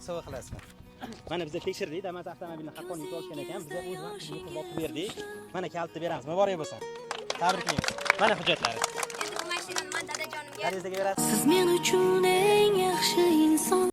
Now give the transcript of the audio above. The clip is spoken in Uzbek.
sovg'a qilasizlar. Mana biz tekshirdik, Damas avtomobilni haqqoniy yuk olishgan ekan. Biz o'z vaqtimizni qilib berdik. Mana kalitni beramiz. Muborak bo'lsin. Tabriklaymiz. Mana hujjatlari. Endi bu mashinani man dadajonimga Arizaga berasiz. Siz men uchun eng yaxshi inson.